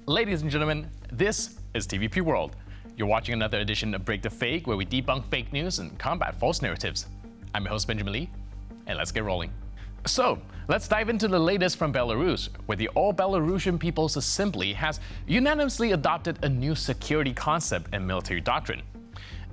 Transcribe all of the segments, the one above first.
Ladies and gentlemen, this is TVP World. You're watching another edition of Break the Fake, where we debunk fake news and combat false narratives. I'm your host, Benjamin Lee, and let's get rolling. So, let's dive into the latest from Belarus, where the All Belarusian People's Assembly has unanimously adopted a new security concept and military doctrine.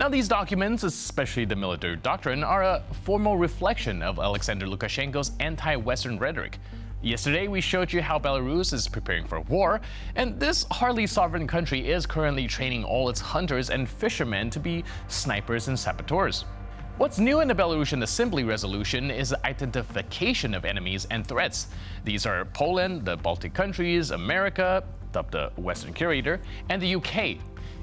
Now, these documents, especially the military doctrine, are a formal reflection of Alexander Lukashenko's anti-Western rhetoric. Yesterday, we showed you how Belarus is preparing for war, and this hardly sovereign country is currently training all its hunters and fishermen to be snipers and saboteurs. What's new in the Belarusian Assembly resolution is the identification of enemies and threats. These are Poland, the Baltic countries, America, dubbed the Western Curator, and the UK.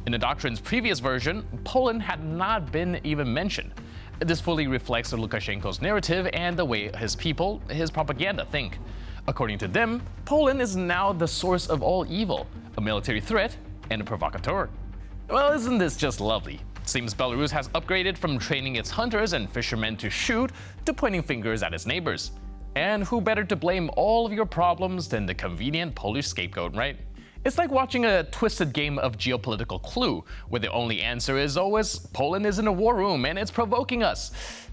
In the doctrine's previous version, Poland had not been even mentioned. This fully reflects Lukashenko's narrative and the way his people, his propaganda, think. According to them, Poland is now the source of all evil, a military threat, and a provocateur. Well, isn't this just lovely? Seems Belarus has upgraded from training its hunters and fishermen to shoot to pointing fingers at its neighbors. And who better to blame all of your problems than the convenient Polish scapegoat, right? It's like watching a twisted game of geopolitical Clue, where the only answer is always Poland is in a war room and it's provoking us.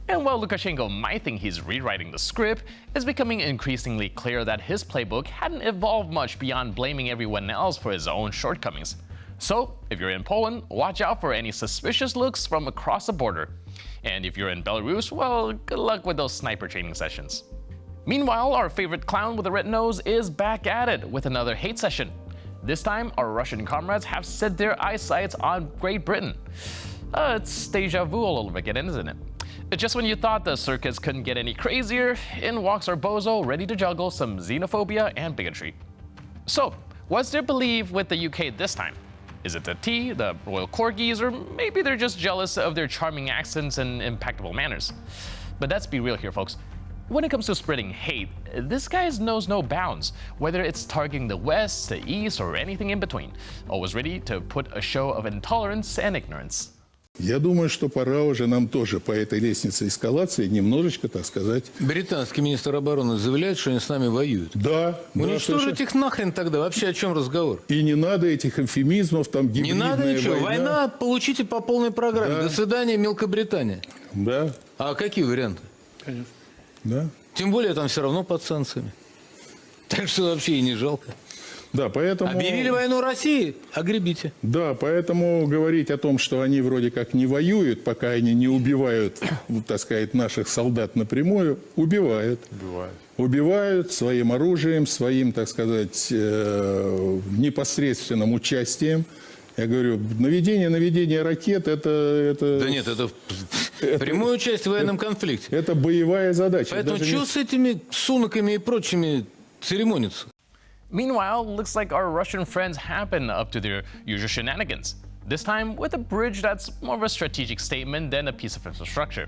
And while Lukashenko might think he's rewriting the script, it's becoming increasingly clear that his playbook hadn't evolved much beyond blaming everyone else for his own shortcomings. So, if you're in Poland, watch out for any suspicious looks from across the border. And if you're in Belarus, well, good luck with those sniper training sessions. Meanwhile, our favorite clown with a red nose is back at it with another hate session. This time, our Russian comrades have set their eyesights on Great Britain. It's deja vu all over again, isn't it? Just when you thought the circus couldn't get any crazier, in walks our bozo ready to juggle some xenophobia and bigotry. So, what's their belief with the UK this time? Is it the tea, the royal corgis, or maybe they're just jealous of their charming accents and impeccable manners? But let's be real here, folks. When it comes to spreading hate, this guy knows no bounds, whether it's targeting the West, the East, or anything in between. Always ready to put a show of intolerance and ignorance. Я думаю, что пора уже нам тоже по этой лестнице эскалации немножечко, так сказать... Британский министр обороны заявляет, что они с нами воюют. Да. Уничтожить их нахрен тогда. Вообще о чем разговор? И не надо этих эвфемизмов, там гибридная война. Не надо ничего. Война. Война получите по полной программе. Да. До свидания, Мелкобритания. Да. А какие варианты? Конечно. Да. Тем более там все равно под санкциями. Так что вообще и не жалко. Да, поэтому... Объявили войну России, огребите. Да, поэтому говорить о том, что они вроде как не воюют, пока они не убивают, так сказать, наших солдат напрямую, убивают. Убивают своим оружием, своим, так сказать, непосредственным участием. Я говорю, наведение ракет, это... Да нет, это прямое участие в военном конфликте. Это боевая задача. Поэтому что с этими суноками и прочими церемониться? Meanwhile, looks like our Russian friends have been up to their usual shenanigans. This time with a bridge that's more of a strategic statement than a piece of infrastructure.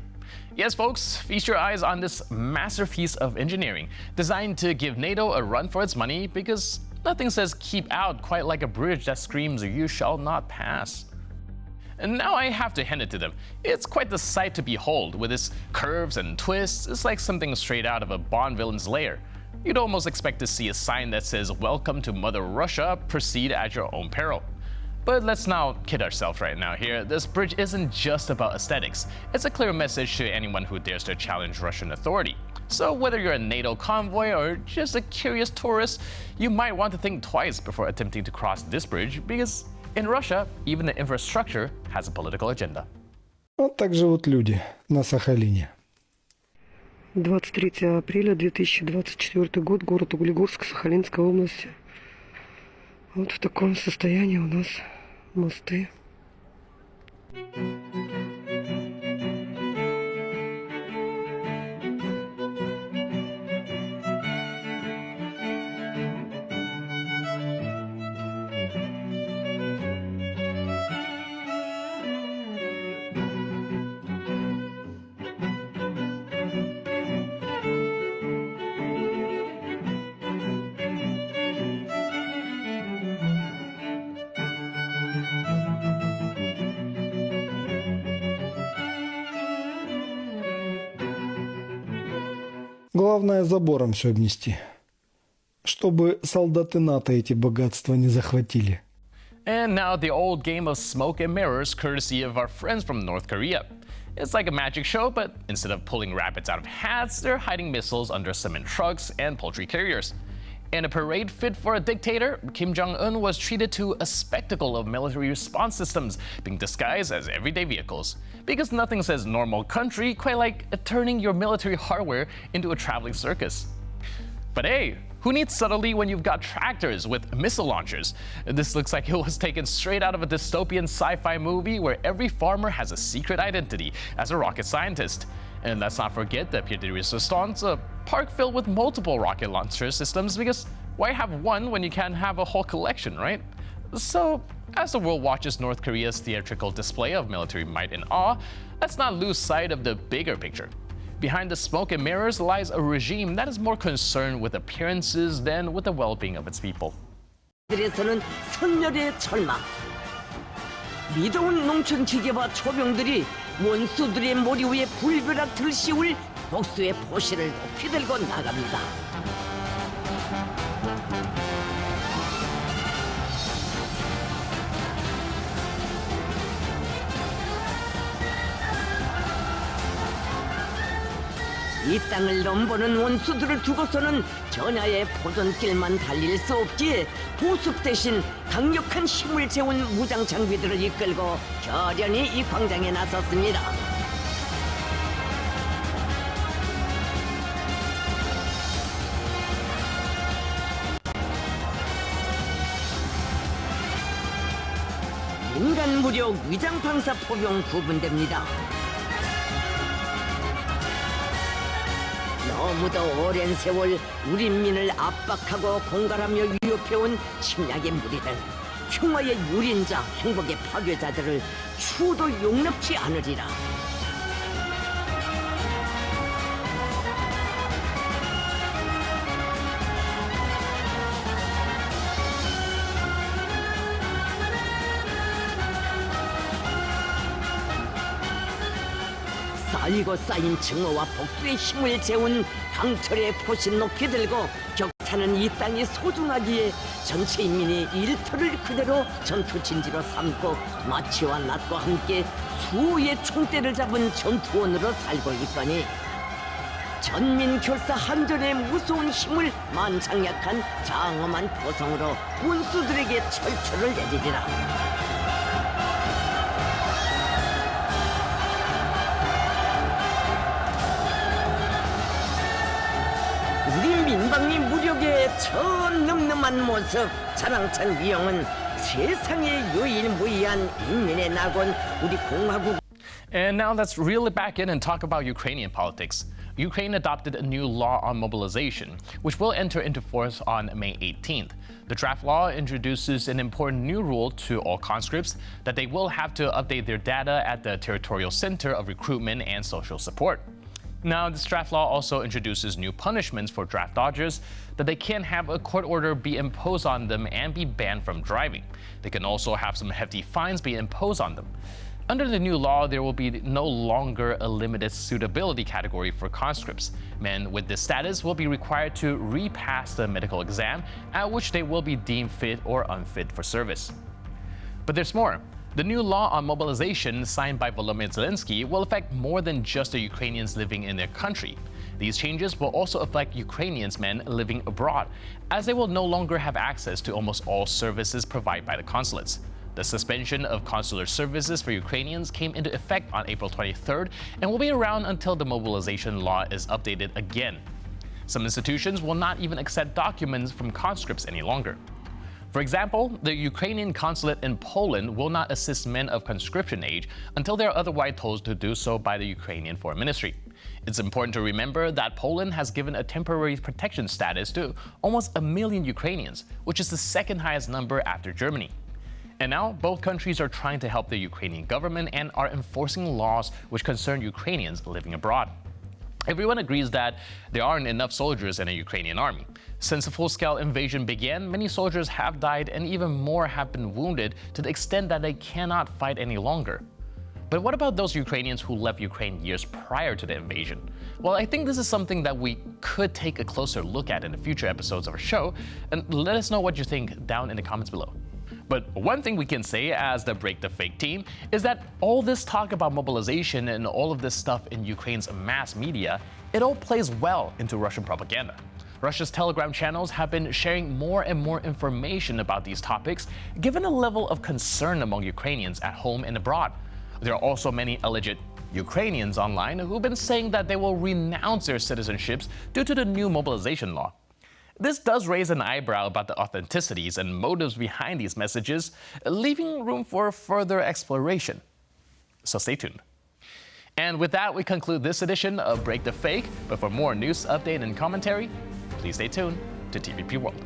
Yes, folks, feast your eyes on this masterpiece of engineering, designed to give NATO a run for its money, because nothing says keep out quite like a bridge that screams you shall not pass. And now I have to hand it to them. It's quite the sight to behold, with its curves and twists. It's like something straight out of a Bond villain's lair. You'd almost expect to see a sign that says, "Welcome to Mother Russia, proceed at your own peril." But let's not kid ourselves right now here. This bridge isn't just about aesthetics. It's a clear message to anyone who dares to challenge Russian authority. So whether you're a NATO convoy or just a curious tourist, you might want to think twice before attempting to cross this bridge, because in Russia, even the infrastructure has a political agenda. Вот так живут люди на Сахалине. 23 апреля 2024 год, город Углегорск, Сахалинской области. Вот в таком состоянии у нас мосты. Главное забором все обнести, чтобы солдаты НАТО эти богатства не захватили. And now the old game of smoke and mirrors courtesy of our friends from North Korea. It's like a magic show, but instead of pulling rabbits out of hats, they're hiding missiles under cement trucks and poultry carriers. In a parade fit for a dictator, Kim Jong-un was treated to a spectacle of military response systems being disguised as everyday vehicles. Because nothing says normal country quite like turning your military hardware into a traveling circus. But hey, who needs subtlety when you've got tractors with missile launchers? This looks like it was taken straight out of a dystopian sci-fi movie where every farmer has a secret identity as a rocket scientist. And let's not forget the Pied de Resistance, a park filled with multiple rocket launcher systems, because why have one when you can have a whole collection, right? So, as the world watches North Korea's theatrical display of military might and awe, let's not lose sight of the bigger picture. Behind the smoke and mirrors lies a regime that is more concerned with appearances than with the well-being of its people. 들에서는 선열의 절망. 미더운 농촌 기계와 초병들이 원수들의 머리 위에 불벼락틀을 씌울 복수의 포실을 높이 들고 나갑니다. 이 땅을 넘보는 원수들을 두고서는 전야의 포전길만 달릴 수 없기에 보습 대신 강력한 힘을 재운 무장 장비들을 이끌고 결연히 이 광장에 나섰습니다. 인간 무력 위장 방사 포병 구분대입니다. 너무도 오랜 세월 우리 민을 압박하고 공갈하며 위협해온 침략의 무리들, 평화의 유린자, 행복의 파괴자들을 추도 용납치 않으리라. 쌓이고 쌓인 증오와 복수의 힘을 재운 강철의 포신 높이 들고 격사는 이 땅이 소중하기에 전체 인민이 일터를 그대로 전투 진지로 삼고 마치와 낫과 함께 수호의 총대를 잡은 전투원으로 살고 있거니 전민 결사 한전의 무서운 힘을 만장약한 장엄한 포성으로 원수들에게 철철을 내리리라. 우리 민방위 무력의 저 늠름한 모습, 자랑찬 위용은 세상에 유일무이한 인민의 낙원, 우리 공화국. And now let's reel it back in and talk about Ukrainian politics. Ukraine adopted a new law on mobilization, which will enter into force on May 18th. The draft law introduces an important new rule to all conscripts that they will have to update their data at the Territorial Center of Recruitment and Social Support. Now, this draft law also introduces new punishments for draft dodgers, that they can't have a court order be imposed on them and be banned from driving. They can also have some hefty fines be imposed on them. Under the new law, there will be no longer a limited suitability category for conscripts. Men with this status will be required to repass the medical exam, at which they will be deemed fit or unfit for service. But there's more. The new law on mobilization signed by Volodymyr Zelensky will affect more than just the Ukrainians living in their country. These changes will also affect Ukrainians men living abroad, as they will no longer have access to almost all services provided by the consulates. The suspension of consular services for Ukrainians came into effect on April 23rd and will be around until the mobilization law is updated again. Some institutions will not even accept documents from conscripts any longer. For example, the Ukrainian consulate in Poland will not assist men of conscription age until they are otherwise told to do so by the Ukrainian Foreign Ministry. It's important to remember that Poland has given a temporary protection status to almost 1 million Ukrainians, which is the second highest number after Germany. And now, both countries are trying to help the Ukrainian government and are enforcing laws which concern Ukrainians living abroad. Everyone agrees that there aren't enough soldiers in a Ukrainian army. Since the full-scale invasion began, many soldiers have died and even more have been wounded to the extent that they cannot fight any longer. But what about those Ukrainians who left Ukraine years prior to the invasion? Well, I think this is something that we could take a closer look at in the future episodes of our show, and let us know what you think down in the comments below. But one thing we can say as the Break the Fake team is that all this talk about mobilization and all of this stuff in Ukraine's mass media, it all plays well into Russian propaganda. Russia's Telegram channels have been sharing more and more information about these topics, given a level of concern among Ukrainians at home and abroad. There are also many alleged Ukrainians online who've been saying that they will renounce their citizenships due to the new mobilization law. This does raise an eyebrow about the authenticities and motives behind these messages, leaving room for further exploration. So stay tuned. And with that, we conclude this edition of Break the Fake. But for more news, update, and commentary, please stay tuned to TVP World.